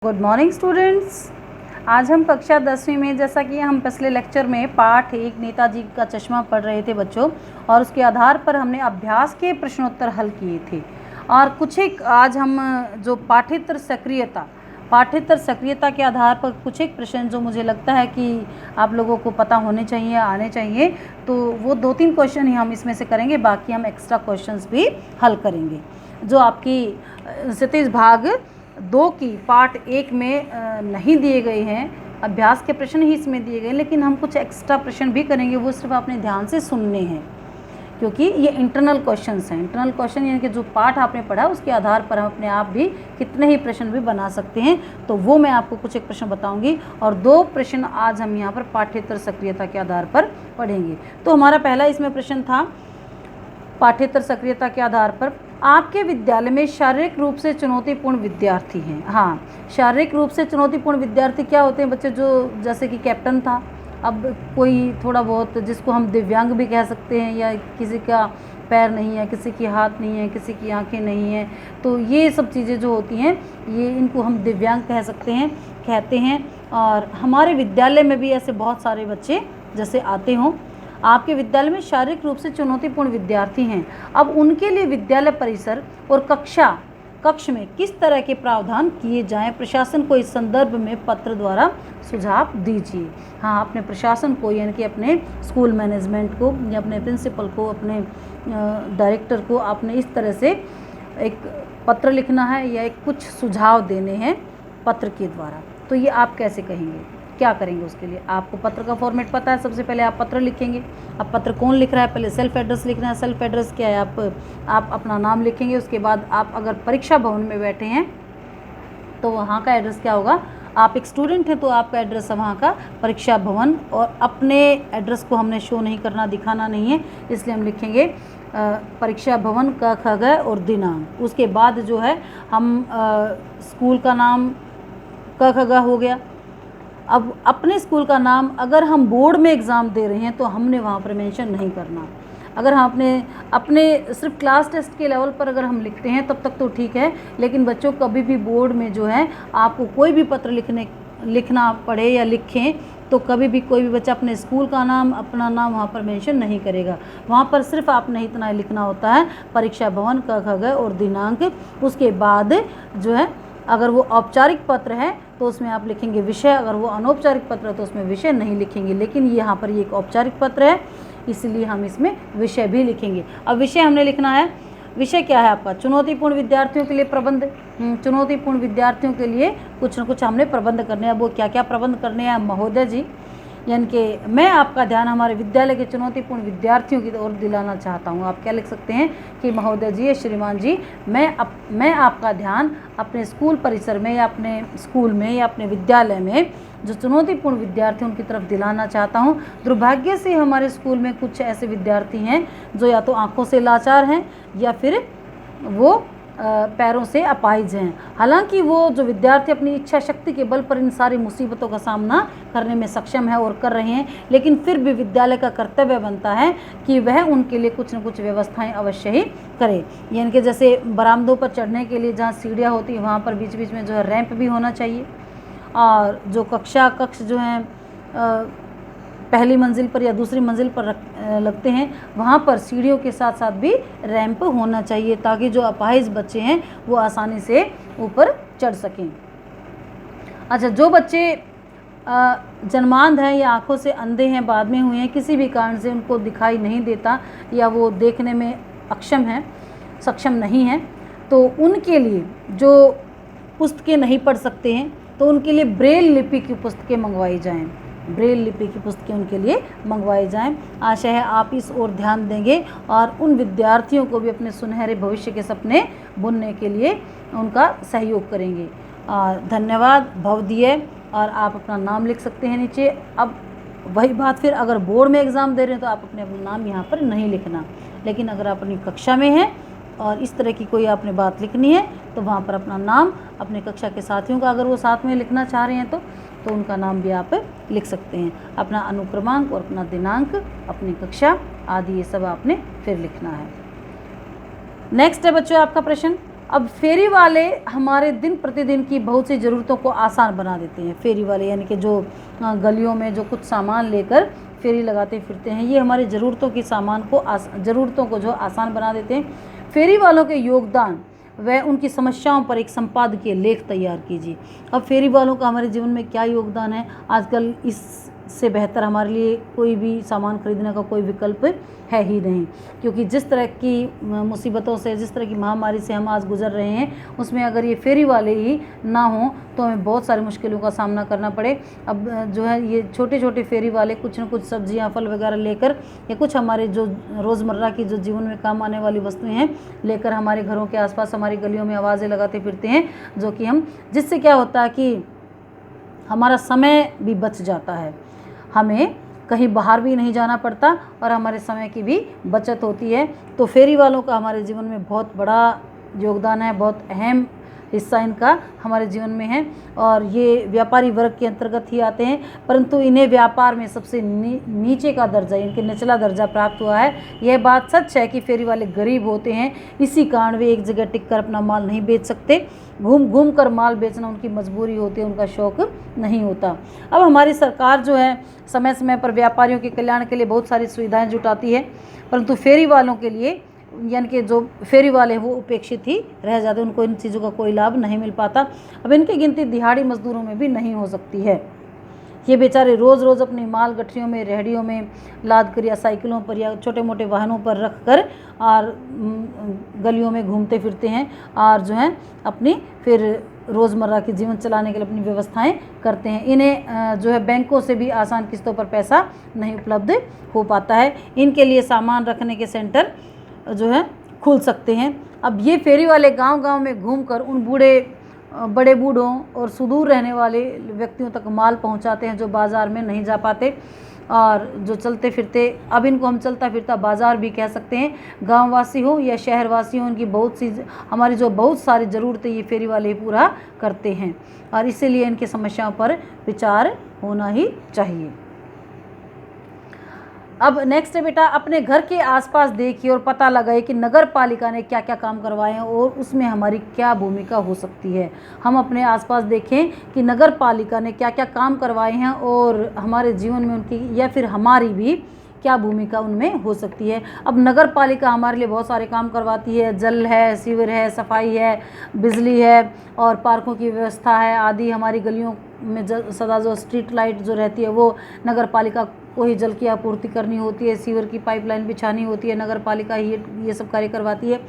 Good morning students. आज हम कक्षा 10वीं में, जैसा कि हम पिछले लेक्चर में पाठ 1 नेताजी का चश्मा पढ़ रहे थे बच्चों, और उसके आधार पर हमने अभ्यास के प्रश्नोत्तर हल किए थे। और कुछ एक आज हम जो पाठ्येतर सक्रियता के आधार पर कुछ एक प्रश्न जो मुझे लगता है कि आप लोगों को पता होने चाहिए, आने चाहिए, तो वो 2-3 क्वेश्चन ही हम इसमें से करेंगे। बाकी हम एक्स्ट्रा क्वेश्चंस भी हल करेंगे जो आपकी क्षितिज भाग 2 की पार्ट 1 में नहीं दिए गए हैं। अभ्यास के प्रश्न ही इसमें दिए गए, लेकिन हम कुछ एक्स्ट्रा प्रश्न भी करेंगे, वो सिर्फ आपने ध्यान से सुनने हैं, क्योंकि ये इंटरनल क्वेश्चंस हैं। इंटरनल क्वेश्चन यानी कि जो पाठ आपने पढ़ा उसके आधार पर हम अपने आप भी कितने ही प्रश्न भी बना सकते हैं। तो वो मैं आपको कुछ एक प्रश्न बताऊंगी, और 2 प्रश्न आज हम यहाँ पर पाठ्येतर सक्रियता के आधार पर पढ़ेंगे। तो हमारा पहला इसमें प्रश्न था पाठ्येतर सक्रियता के आधार पर, आपके विद्यालय में शारीरिक रूप से चुनौतीपूर्ण विद्यार्थी हैं। हाँ, शारीरिक रूप से चुनौतीपूर्ण विद्यार्थी क्या होते हैं बच्चे? जो जैसे कि कैप्टन था, अब कोई थोड़ा बहुत जिसको हम दिव्यांग भी कह सकते हैं, या किसी का पैर नहीं है, किसी की हाथ नहीं है, किसी की आंखें नहीं हैं, तो ये सब चीज़ें जो होती हैं ये इनको हम दिव्यांग कह सकते हैं, कहते हैं। और हमारे विद्यालय में भी ऐसे बहुत सारे बच्चे जैसे आते हों। आपके विद्यालय में शारीरिक रूप से चुनौतीपूर्ण विद्यार्थी हैं। अब उनके लिए विद्यालय परिसर और कक्ष में किस तरह के प्रावधान किए जाएं? प्रशासन को इस संदर्भ में पत्र द्वारा सुझाव दीजिए। हाँ, अपने प्रशासन को यानी कि अपने स्कूल मैनेजमेंट को या अपने प्रिंसिपल को, अपने डायरेक्टर को आपने इस तरह से एक पत्र लिखना है या एक कुछ सुझाव देने हैं पत्र के द्वारा। तो ये आप कैसे कहेंगे, क्या करेंगे? उसके लिए आपको पत्र का फॉर्मेट पता है। सबसे पहले आप पत्र लिखेंगे। अब पत्र कौन लिख रहा है? पहले सेल्फ एड्रेस लिखना है। सेल्फ एड्रेस क्या है? आप अपना नाम लिखेंगे। उसके बाद आप अगर परीक्षा भवन में बैठे हैं तो वहाँ का एड्रेस क्या होगा? आप एक स्टूडेंट हैं तो आपका एड्रेस है वहाँ का परीक्षा भवन, और अपने एड्रेस को हमने शो नहीं करना, दिखाना नहीं है, इसलिए हम लिखेंगे परीक्षा भवन क ख ग और दिनांक। उसके बाद जो है हम स्कूल का नाम क ख ग हो गया। अब अपने स्कूल का नाम अगर हम बोर्ड में एग्ज़ाम दे रहे हैं तो हमने वहाँ पर मेंशन नहीं करना। अगर हम अपने सिर्फ क्लास टेस्ट के लेवल पर अगर हम लिखते हैं तब तक तो ठीक है, लेकिन बच्चों कभी भी बोर्ड में जो है आपको कोई भी पत्र लिखना पड़े या लिखें तो कभी भी कोई भी बच्चा अपने स्कूल का नाम, अपना नाम वहाँ पर मेंशन नहीं करेगा। वहाँ पर सिर्फ आपने इतना लिखना होता है परीक्षा भवन क ख ग और दिनांक। उसके बाद जो है अगर वो औपचारिक पत्र है तो उसमें आप लिखेंगे विषय, अगर वो अनौपचारिक पत्र है तो उसमें विषय नहीं लिखेंगे। लेकिन यहाँ पर ये एक औपचारिक पत्र है, इसलिए हम इसमें विषय भी लिखेंगे। अब विषय हमने लिखना है। विषय क्या है आपका? चुनौतीपूर्ण विद्यार्थियों के लिए प्रबंध। चुनौतीपूर्ण विद्यार्थियों के लिए कुछ न कुछ हमने प्रबंध करने हैं। वो क्या क्या प्रबंध करने हैं महोदय जी? यानी कि मैं आपका ध्यान हमारे विद्यालय के चुनौतीपूर्ण विद्यार्थियों की ओर दिलाना चाहता हूँ। आप क्या लिख सकते हैं कि महोदय जी या श्रीमान जी, मैं आपका ध्यान अपने स्कूल परिसर में या अपने स्कूल में या अपने विद्यालय में जो चुनौतीपूर्ण विद्यार्थी उनकी तरफ दिलाना चाहता हूँ। दुर्भाग्य से हमारे स्कूल में कुछ ऐसे विद्यार्थी हैं जो या तो आँखों से लाचार हैं या फिर वो पैरों से अपाहिज हैं। हालांकि वो जो विद्यार्थी अपनी इच्छा शक्ति के बल पर इन सारी मुसीबतों का सामना करने में सक्षम है और कर रहे हैं, लेकिन फिर भी विद्यालय का कर्तव्य बनता है कि वह उनके लिए कुछ न कुछ व्यवस्थाएं अवश्य ही करे। यानी कि जैसे बरामदों पर चढ़ने के लिए जहाँ सीढ़ियाँ होती हैं वहाँ पर बीच बीच में जो है रैंप भी होना चाहिए, और जो कक्ष जो हैं पहली मंजिल पर या दूसरी मंजिल पर लगते हैं वहाँ पर सीढ़ियों के साथ साथ भी रैंप होना चाहिए, ताकि जो अपाहिज बच्चे हैं वो आसानी से ऊपर चढ़ सकें। अच्छा, जो बच्चे जन्मांध हैं या आँखों से अंधे हैं, बाद में हुए हैं, किसी भी कारण से उनको दिखाई नहीं देता या वो देखने में सक्षम नहीं हैं, तो उनके लिए जो पुस्तकें नहीं पढ़ सकते हैं तो उनके लिए ब्रेल लिपि की पुस्तकें मंगवाई जाएं। ब्रेल लिपि की पुस्तकें उनके लिए मंगवाई जाएं। आशा है आप इस ओर ध्यान देंगे और उन विद्यार्थियों को भी अपने सुनहरे भविष्य के सपने बुनने के लिए उनका सहयोग करेंगे। धन्यवाद भवदीय। और आप अपना नाम लिख सकते हैं नीचे। अब वही बात, फिर अगर बोर्ड में एग्ज़ाम दे रहे हैं तो आप अपना नाम यहाँ पर नहीं लिखना, लेकिन अगर आप अपनी कक्षा में हैं और इस तरह की कोई आपने बात लिखनी है तो वहाँ पर अपना नाम, अपने कक्षा के साथियों का अगर वो साथ में लिखना चाह रहे हैं तो उनका नाम भी आप लिख सकते हैं। अपना अनुक्रमांक और अपना दिनांक, अपनी कक्षा आदि ये सब आपने फिर लिखना है। नेक्स्ट है बच्चों आपका प्रश्न, अब फेरी वाले हमारे दिन प्रतिदिन की बहुत सी ज़रूरतों को आसान बना देते हैं। फेरी वाले यानी कि जो गलियों में जो कुछ सामान लेकर फेरी लगाते फिरते हैं, ये हमारी ज़रूरतों को जो आसान बना देते हैं। फेरी वालों के योगदान व उनकी समस्याओं पर एक संपादकीय लेख तैयार कीजिए। अब फेरी वालों का हमारे जीवन में क्या योगदान है? आजकल इससे बेहतर हमारे लिए कोई भी सामान खरीदने का कोई विकल्प है ही नहीं, क्योंकि जिस तरह की मुसीबतों से, जिस तरह की महामारी से हम आज गुजर रहे हैं, उसमें अगर ये फेरी वाले ही ना हों तो हमें बहुत सारी मुश्किलों का सामना करना पड़े। अब जो है ये छोटे छोटे फेरी वाले कुछ न कुछ सब्जियां, फल वगैरह लेकर या कुछ हमारे जो रोज़मर्रा की जो जीवन में काम आने वाली वस्तुएं हैं लेकर हमारे घरों के आसपास, हमारी गलियों में आवाज़ें लगाते फिरते हैं, जो कि जिससे क्या होता है कि हमारा समय भी बच जाता है, हमें कहीं बाहर भी नहीं जाना पड़ता और हमारे समय की भी बचत होती है। तो फेरी वालों का हमारे जीवन में बहुत बड़ा योगदान है, बहुत अहम हिस्सा इनका हमारे जीवन में है और ये व्यापारी वर्ग के अंतर्गत ही आते हैं, परंतु इन्हें व्यापार में सबसे नीचे का दर्जा, इनके निचला दर्जा प्राप्त हुआ है। यह बात सच है कि फेरी वाले गरीब होते हैं, इसी कारण वे एक जगह टिक कर अपना माल नहीं बेच सकते। घूम घूम कर माल बेचना उनकी मजबूरी होती है, उनका शौक नहीं होता। अब हमारी सरकार जो है समय समय पर व्यापारियों के कल्याण के लिए बहुत सारी सुविधाएं जुटाती है, परंतु फेरी वालों के लिए, यानी कि जो फेरी वाले हैं वो उपेक्षित ही रह जाते हैं, उनको इन चीज़ों का कोई लाभ नहीं मिल पाता। अब इनकी गिनती दिहाड़ी मजदूरों में भी नहीं हो सकती है। ये बेचारे रोज़ रोज़ अपनी माल गठरियों में, रेहड़ियों में लाद कर या साइकिलों पर या छोटे मोटे वाहनों पर रख कर और गलियों में घूमते फिरते हैं और जो है अपनी फिर रोज़मर्रा के जीवन चलाने के लिए अपनी व्यवस्थाएं करते हैं। इन्हें जो है बैंकों से भी आसान किस्तों पर पैसा नहीं उपलब्ध हो पाता है। इनके लिए सामान रखने के सेंटर जो है खुल सकते हैं। अब ये फेरी वाले गांव-गांव में घूमकर उन बड़े बूढ़ों और सुदूर रहने वाले व्यक्तियों तक माल पहुंचाते हैं जो बाज़ार में नहीं जा पाते और जो चलते फिरते, अब इनको हम चलता फिरता बाज़ार भी कह सकते हैं। गांववासी हो या शहरवासी हो, इनकी हमारी जो बहुत सारी ज़रूरतें ये फेरी वाले पूरा करते हैं और इसीलिए इनकी समस्याओं पर विचार होना ही चाहिए। अब नेक्स्ट है बेटा, अपने घर के आसपास देखिए और पता लगाए कि नगर पालिका ने क्या क्या काम करवाए हैं और उसमें हमारी क्या भूमिका हो सकती है। हम अपने आसपास देखें कि नगर पालिका ने क्या क्या काम करवाए हैं और हमारे जीवन में उनकी या फिर हमारी भी क्या भूमिका उनमें हो सकती है। अब नगर पालिका हमारे लिए बहुत सारे काम करवाती है, जल है, सीवर है, सफाई है, बिजली है और पार्कों की व्यवस्था है आदि। हमारी गलियों में सदा जो स्ट्रीट लाइट जो रहती है वो नगर पालिका को ही जल की आपूर्ति करनी होती है, सीवर की पाइपलाइन बिछानी होती है, नगर पालिका ही ये सब कार्य करवाती है।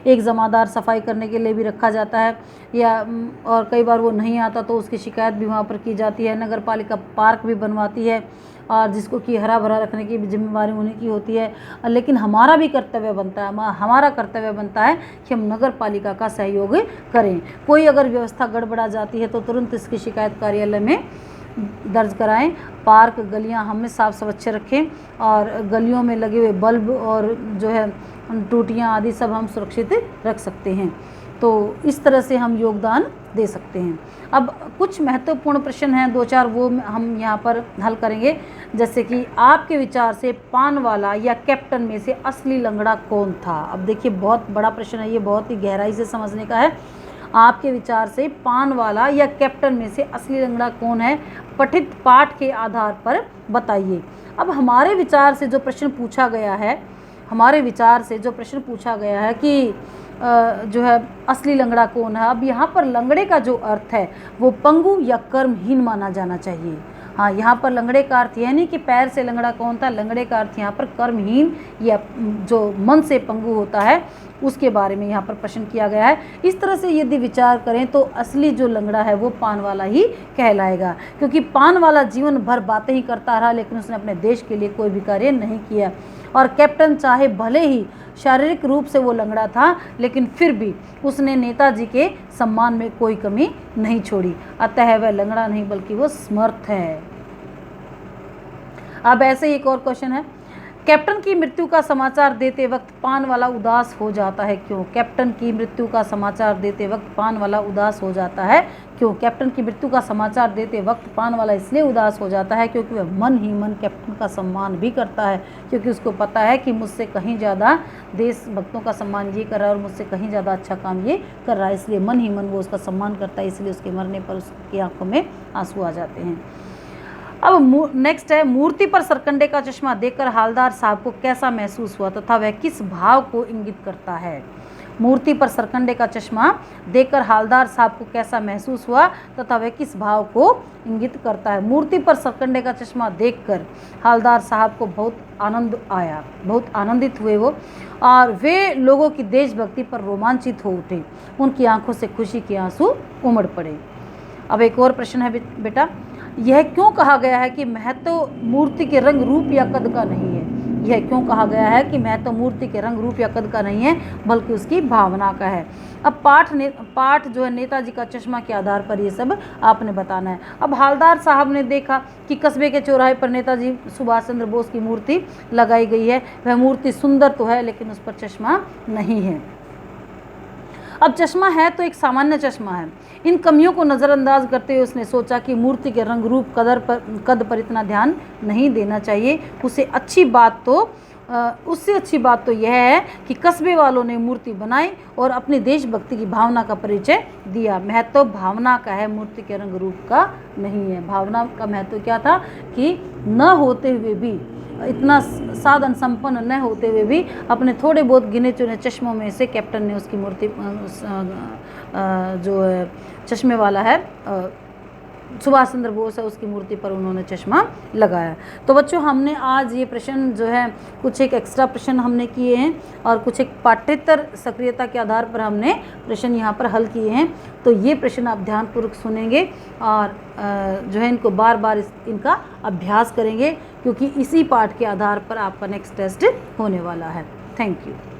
एक जमादार सफाई करने के लिए भी रखा जाता है या और कई बार वो नहीं आता तो उसकी शिकायत भी वहाँ पर की जाती है। नगर पालिका पार्क भी बनवाती है और जिसको कि हरा भरा रखने की भी जिम्मेवारी उन्हीं की होती है। लेकिन हमारा कर्तव्य बनता है कि हम नगर पालिका का सहयोग करें। कोई अगर व्यवस्था गड़बड़ा जाती है तो तुरंत इसकी शिकायत कार्यालय में दर्ज कराएं। पार्क, गलियां हमें साफ स्वच्छ रखें और गलियों में लगे हुए बल्ब और जो है टूटियां आदि सब हम सुरक्षित रख सकते हैं। तो इस तरह से हम योगदान दे सकते हैं। अब कुछ महत्वपूर्ण प्रश्न हैं, 2-4 वो हम यहाँ पर हल करेंगे। जैसे कि आपके विचार से पान वाला या कैप्टन में से असली लंगड़ा कौन था? अब देखिए बहुत बड़ा प्रश्न है ये, बहुत ही गहराई से समझने का है। आपके विचार से पान वाला या कैप्टन में से असली लंगड़ा कौन है? पठित पाठ के आधार पर बताइए। अब हमारे विचार से जो प्रश्न पूछा गया है कि जो है असली लंगड़ा कौन है, अब यहाँ पर लंगड़े का जो अर्थ है वो पंगु या कर्महीन माना जाना चाहिए। हाँ, यहाँ पर लंगड़े का अर्थ यह नहीं कि पैर से लंगड़ा कौन था, लंगड़े का अर्थ यहाँ पर कर्महीन या जो मन से पंगु होता है उसके बारे में यहाँ पर प्रश्न किया गया है। इस तरह से यदि विचार करें तो असली जो लंगड़ा है वो पान वाला ही कहलाएगा, क्योंकि पान वाला जीवन भर बातें ही करता रहा लेकिन उसने अपने देश के लिए कोई भी कार्य नहीं किया। और कैप्टन चाहे भले ही शारीरिक रूप से वो लंगड़ा था लेकिन फिर भी उसने नेताजी के सम्मान में कोई कमी नहीं छोड़ी, अतः वह लंगड़ा नहीं बल्कि वो समर्थ है। अब ऐसे ही एक और क्वेश्चन है कैप्टन की मृत्यु का समाचार देते वक्त पान वाला उदास हो जाता है क्यों? कैप्टन की मृत्यु का समाचार देते वक्त पान वाला उदास हो जाता है क्यों? कैप्टन की मृत्यु का समाचार देते वक्त पान वाला इसलिए उदास हो जाता है क्योंकि वह मन ही मन कैप्टन का सम्मान भी करता है, क्योंकि उसको पता है कि मुझसे कहीं ज़्यादा देशभक्तों का सम्मान ये कर रहा है और मुझसे कहीं ज़्यादा अच्छा काम ये कर रहा है, इसलिए मन ही मन वो उसका सम्मान करता है, इसलिए उसके मरने पर उसकी आंखों में आंसू आ जाते हैं। अब नेक्स्ट है, मूर्ति पर सरकंडे का चश्मा देखकर हालदार साहब को कैसा महसूस हुआ तथा वह किस भाव को इंगित करता है? मूर्ति पर सरकंडे का चश्मा देखकर हालदार साहब को कैसा महसूस हुआ तथा वह किस भाव को इंगित करता है? मूर्ति पर सरकंडे का चश्मा देखकर हालदार साहब को बहुत आनंद आया, बहुत आनंदित हुए वो, और वे लोगों की देशभक्ति पर रोमांचित हो उठे, उनकी आंखों से खुशी के आंसू उमड़ पड़े। अब एक और प्रश्न है बेटा, यह क्यों कहा गया है कि महत्व मूर्ति के रंग रूप या कद का नहीं है? यह क्यों कहा गया है कि महत्व मूर्ति के रंग रूप या कद का नहीं है बल्कि उसकी भावना का है? अब पाठ जो है नेताजी का चश्मा के आधार पर ये सब आपने बताना है। अब हालदार साहब ने देखा कि कस्बे के चौराहे पर नेताजी सुभाष चंद्र बोस की मूर्ति लगाई गई है, वह मूर्ति सुंदर तो है लेकिन उस पर चश्मा नहीं है। अब चश्मा है तो एक सामान्य चश्मा है, इन कमियों को नज़रअंदाज करते हुए उसने सोचा कि मूर्ति के रंग रूप कद पर इतना ध्यान नहीं देना चाहिए, उससे अच्छी बात तो यह है कि कस्बे वालों ने मूर्ति बनाई और अपनी देशभक्ति की भावना का परिचय दिया। महत्व भावना का है, मूर्ति के रंग रूप का नहीं है। भावना का महत्व क्या था कि न होते हुए भी, इतना साधन संपन्न न होते हुए भी अपने थोड़े बहुत गिने चुने चश्मों में से कैप्टन ने उसकी मूर्ति जो है चश्मे वाला है सुभाष चंद्र बोस है उसकी मूर्ति पर उन्होंने चश्मा लगाया। तो बच्चों हमने आज ये प्रश्न जो है कुछ एक एक्स्ट्रा प्रश्न हमने किए हैं और कुछ एक पाठ्येतर सक्रियता के आधार पर हमने प्रश्न यहाँ पर हल किए हैं। तो ये प्रश्न आप ध्यानपूर्वक सुनेंगे और जो है इनको बार बार इनका अभ्यास करेंगे, क्योंकि इसी पाठ के आधार पर आपका नेक्स्ट टेस्ट होने वाला है। Thank you.